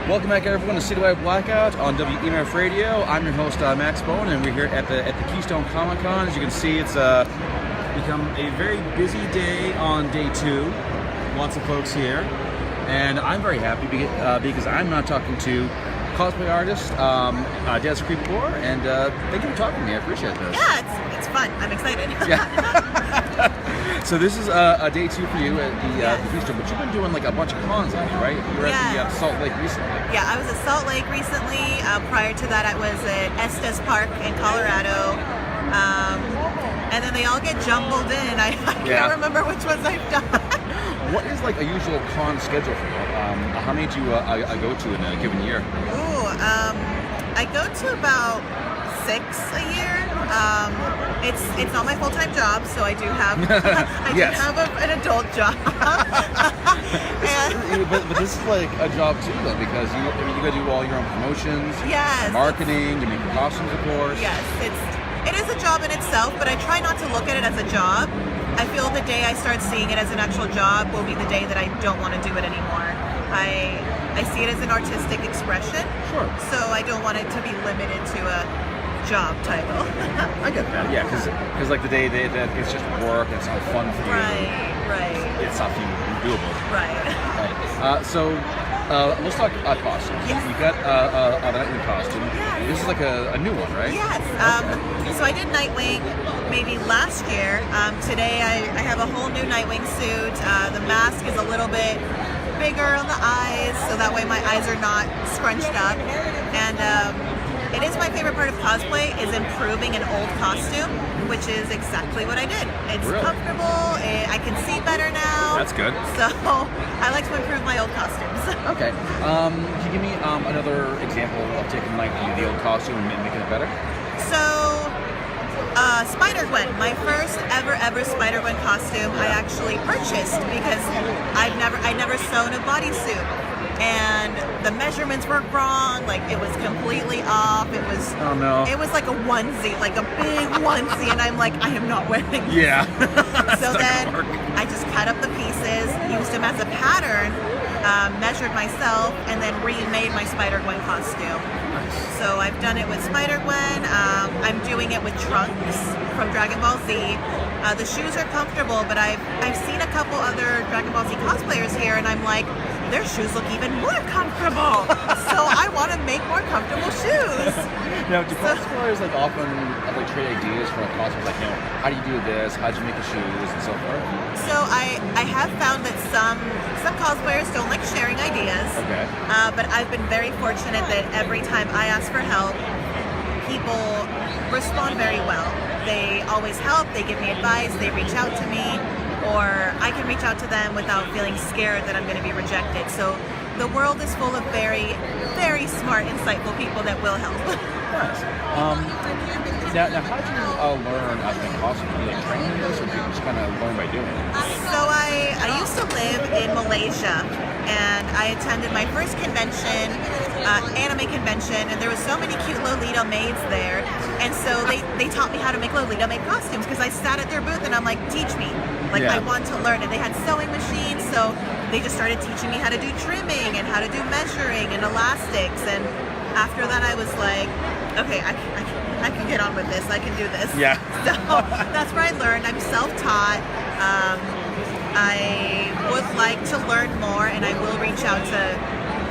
Welcome back, everyone, to Citywide Blackout on WEMF Radio. I'm your host, Max Bone, and we're here at the Keystone Comic Con. As you can see, it's become a very busy day on day 2. Lots of folks here, and I'm very happy because I'm not talking to cosplay artist Dezcreepcore, and thank you for talking to me. I appreciate this. Yeah, it's fun. I'm excited. Yeah. So this is day 2 for you at the Keystone, but you've been doing like a bunch of cons lately, right? You were at the Salt Lake recently. Yeah, I was at Salt Lake recently. Prior to that, I was at Dezcreepcore in Colorado. And then they all get jumbled in. I can't remember which ones I've done. What is like a usual con schedule for you? How many do you go to in a given year? Ooh, I go to about 6 a year. It's not my full-time job, so I do have an adult job. but this is like a job too, though, because you got to do all your own promotions, marketing, to make your costumes, of course. Yes, it is a job in itself, but I try not to look at it as a job. I feel the day I start seeing it as an actual job will be the day that I don't want to do it anymore. I see it as an artistic expression. Sure. So I don't want it to be limited to a job title. I get that, yeah, because like the day that it's just work, it's not fun for you. Right. It's not doable. Right. So let's talk costumes. Yes. You got a Nightwing costume. Yes. This is like a new one, right? Yes. So I did Nightwing maybe last year. Today I have a whole new Nightwing suit. The mask is a little bit bigger on the eyes, so that way my eyes are not scrunched up. And it is my favorite part of cosplay, is improving an old costume, which is exactly what I did. It's comfortable, I can see better now. That's good. So I like to improve my old costumes. Okay. Can you give me another example of taking like the old costume and making it better? So, Spider-Gwen, my first ever Spider-Gwen costume, I actually purchased because I'd never sewn a bodysuit. And the measurements were wrong, like it was completely off. It was It was like a onesie, like a big onesie, and I'm like, I am not wearing this. Yeah. So then I just cut up the pieces, used them as a pattern, measured myself, and then remade my Spider-Gwen costume. Nice. So I've done it with Spider-Gwen. I'm doing it with Trunks from Dragon Ball Z. The shoes are comfortable, but I've seen a couple other Dragon Ball Z cosplayers here, and I'm like, their shoes look even more comfortable. So I want to make more comfortable shoes. Now, do cosplayers like often like trade ideas for a cosplay? Like, how do you do this? How do you make the shoes and so forth? So I have found that some cosplayers don't like sharing ideas. Okay. But I've been very fortunate that every time I ask for help, people respond very well. They always help, they give me advice, they reach out to me, or I can reach out to them without feeling scared that I'm going to be rejected. So the world is full of very, very smart, insightful people that will help. Nice. Now how did you learn how to make costumes? Did you like train in this, or did you just kind of learn by doing it? So I used to live in Malaysia, and I attended my first convention, anime convention, and there was so many cute Lolita maids there, and so they taught me how to make Lolita maid costumes, because I sat at their booth and I'm like, teach me, like I want to learn. And they had sewing machines, so they just started teaching me how to do trimming and how to do measuring and elastics. And after that I was like, okay, I can get on with this, I can do this. Yeah. So that's where I learned. I'm self-taught. I would like to learn more, and I will reach out to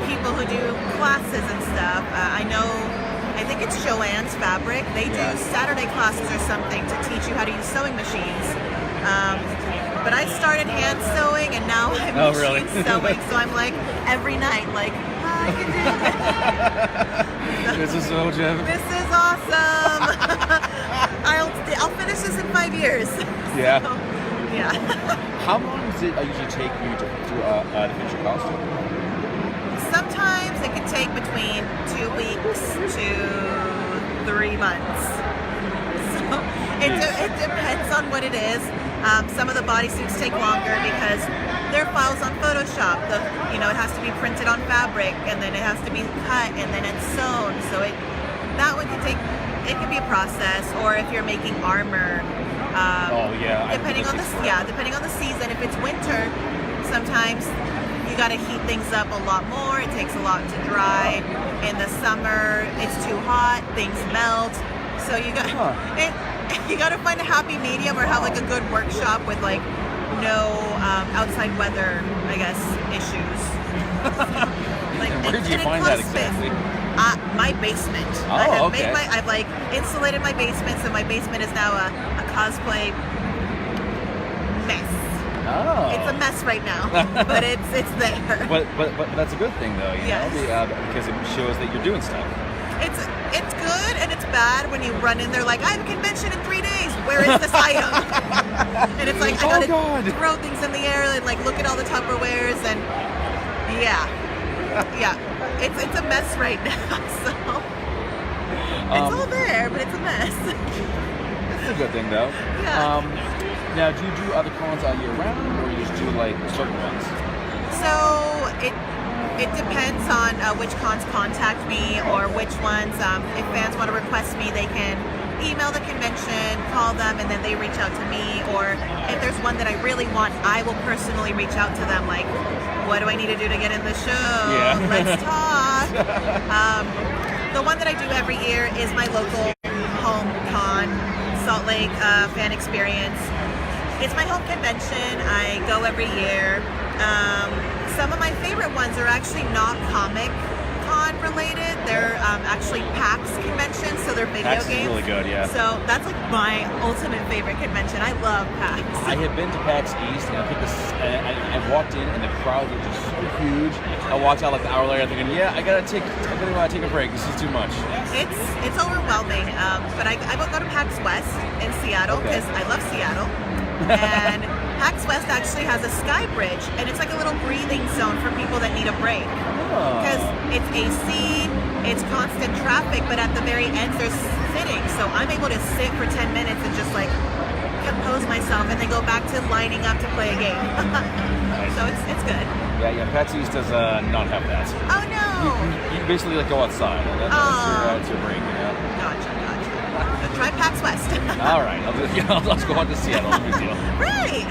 people who do classes and stuff. I think it's Joanne's Fabric. They do Saturday classes or something to teach you how to use sewing machines. But I started hand sewing, and now I'm machine sewing, so I'm like, every night, like, I can do this. This is so Jeff. This is awesome. I'll finish this in 5 years. Yeah. So, yeah. How long does it usually take you to finish your costume? Sometimes it can take between 2 weeks to 3 months. So it depends on what it is. Some of the bodysuits take longer because they're files on Photoshop. It has to be printed on fabric, and then it has to be cut, and then it's sewn. So that one can be a process. Or if you're making armor, depending on the season. If it's winter, sometimes you got to heat things up a lot more. It takes a lot to dry. In the summer, it's too hot. Things melt. So you got you got to find a happy medium or have like a good workshop with like no outside weather, I guess, issues. Like, Where did you find that exactly? My basement. Oh, I've like insulated my basement, so my basement is now a cosplay mess. Oh. It's a mess right now, but it's there. But that's a good thing though, you Yes. know, because it shows that you're doing stuff. It's good and it's bad when you run in there like, I have a convention in 3 days. Where is this item? And it's like, I gotta throw things in the air and like look at all the Tupperwares and yeah. It's a mess right now. So it's all there, but it's a mess. It's a good thing though. Yeah. Now, do you do other cons all year round, or you just do like certain ones? So it depends on which cons contact me or which ones. If fans want to request me, they can email the convention, call them, and then they reach out to me. Or if there's one that I really want, I will personally reach out to them. Like, what do I need to do to get in the show? Yeah. Let's talk. The one that I do every year is my local home con, Salt Lake Fan Experience. It's my home convention. I go every year. Some of my favorite ones are actually not Comic Con related. They're actually PAX conventions, so they're video PAX games. is really good, yeah. So that's like my ultimate favorite convention. I love PAX. I had been to PAX East, and I walked in, and the crowd was just so huge. I walked out like an hour later, thinking, "Yeah, I really want to take a break. This is too much." It's overwhelming. But I go to PAX West in Seattle because I love Seattle. And PAX West actually has a sky bridge, and it's like a little breathing zone for people that need a break. Because it's AC, it's constant traffic, but at the very end there's sitting. So I'm able to sit for 10 minutes and just like compose myself and then go back to lining up to play a game. So it's good. Yeah, PAX East does not have that. Oh no! You basically like go outside. That's your break, you know? Gotcha. Try PAX West. All right, let's go on to Seattle. No big deal. Right.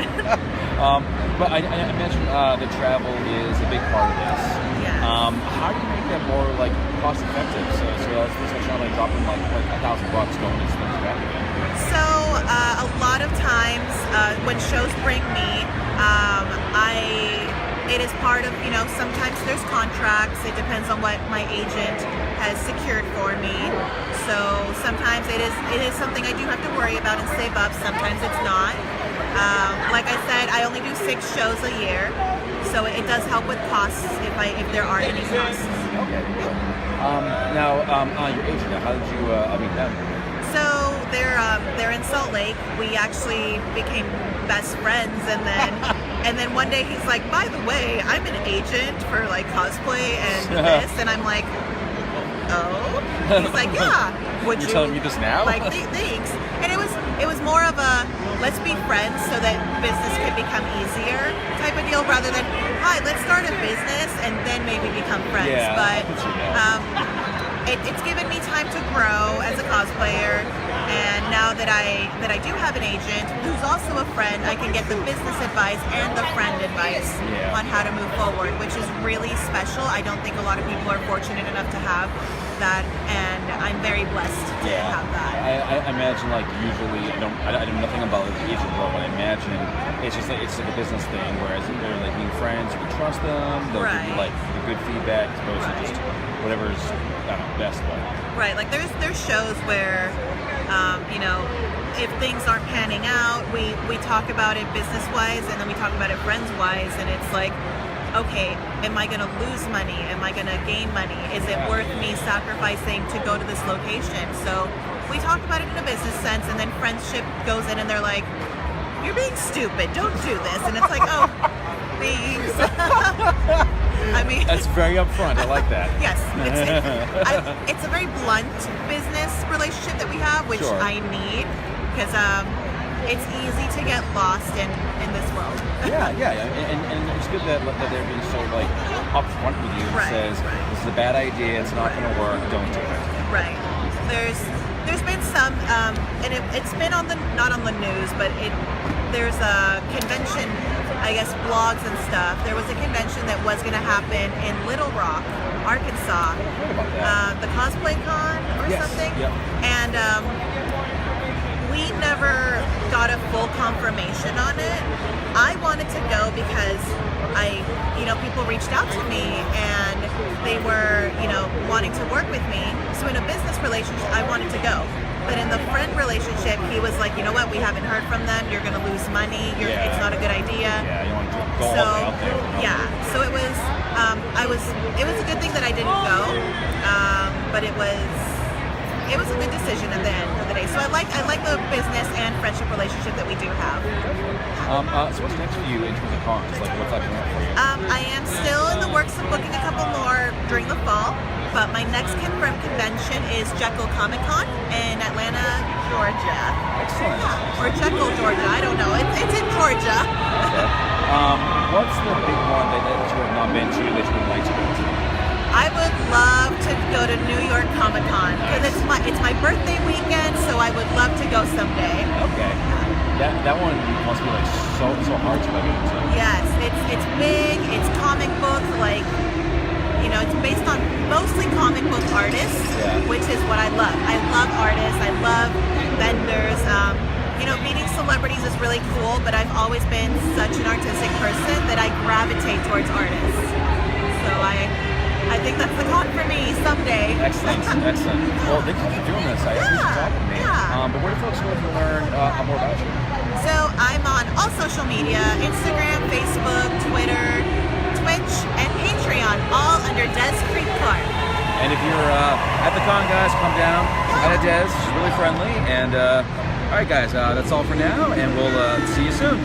But I mentioned the travel is a big part of this. Yeah. How do you make that more like cost effective? So let's try to like drop in like $1,000 going to things back again. So a lot of times when shows bring me, it is part of, you know, sometimes there's contracts. It depends on what my agent has secured for me. So sometimes it is something I do have to worry about and save up. Sometimes it's not. Like I said, I only do 6 shows a year, so it does help with costs if there are any costs. Okay. Now, your agent, how did you meet them? So they're in Salt Lake. We actually became best friends, and then one day he's like, by the way, I'm an agent for like cosplay and this, and I'm like, oh. He's like, yeah. Would You're telling me this now? Like, thanks. And it was more of a let's be friends so that business can become easier type of deal, rather than hi, let's start a business and then maybe become friends. Yeah, but it's given me time to grow as a cosplayer, and now that I do have an agent who's also a friend, I can get the business advice and the friend advice on how to move forward, which is really special. I don't think a lot of people are fortunate enough to have that, and I'm very blessed to have that. I imagine like usually I know nothing about like, the agent world, but I imagine it's just like it's like a business thing, whereas they're like being friends, you can trust them, they'll give you like the good feedback as opposed to just whatever's best. But right, like there's shows where you know, if things aren't panning out, we talk about it business wise, and then we talk about it friends wise, and it's like, okay, am I going to lose money? Am I going to gain money? Is it worth me sacrificing to go to this location? So we talk about it in a business sense, and then friendship goes in and they're like, you're being stupid, don't do this. And it's like, oh, thanks. I mean, that's very upfront. I like that. Yes. It's a very blunt business relationship that we have, which I need, because it's easy to get lost in this world. yeah, and it's good that they're being so like upfront with you. It says this is a bad idea. It's not going to work. Don't do it. Right. There's been some, and it's been not on the news, but there's a convention I guess, blogs and stuff, there was a convention that was going to happen in Little Rock, Arkansas, the Cosplay Con or something. Yep. And we never got a full confirmation on it. I wanted to go because people reached out to me and they were, wanting to work with me. So in a business relationship, I wanted to go. But in the friend relationship, he was like, you know what, we haven't heard from them. You're going to lose money. It's not a good idea. Yeah, you want to go all the way out there. Yeah, so it was, it was a good thing that I didn't go, but it was a good decision at the end of the day. So I like the business and friendship relationship that we do have. So what's next for you in terms of cons? Like, what's up for you? I am still in the works of booking a couple more during the fall, but my next confirmed convention is Jekyll Comic Con in Atlanta, Georgia. Excellent. Yeah. Or Jekyll, Georgia. I don't know. It's in Georgia. Okay. What's the big one that you have not been to that you would like to go to? I would love to go to New York Comic Con because it's my birthday weekend, so I would love to go someday. Okay. That one must be like so hard to get into. Yes, it's big. It's comic book, like it's based on mostly comic book artists, which is what I love. I love artists. I love vendors. Meeting celebrities is really cool, but I've always been such an artistic person that I gravitate towards artists. So I think that's the con for me someday. Excellent. Well, thank you for doing this. I appreciate you talking to me. Yeah. But where do folks go to learn more about you? So I'm on all social media, Instagram, Facebook, Twitter, Twitch, and Patreon, all under Dezcreepcore. And if you're at the con, guys, come down. At Dez, she's really friendly. And all right, guys, that's all for now, and we'll see you soon.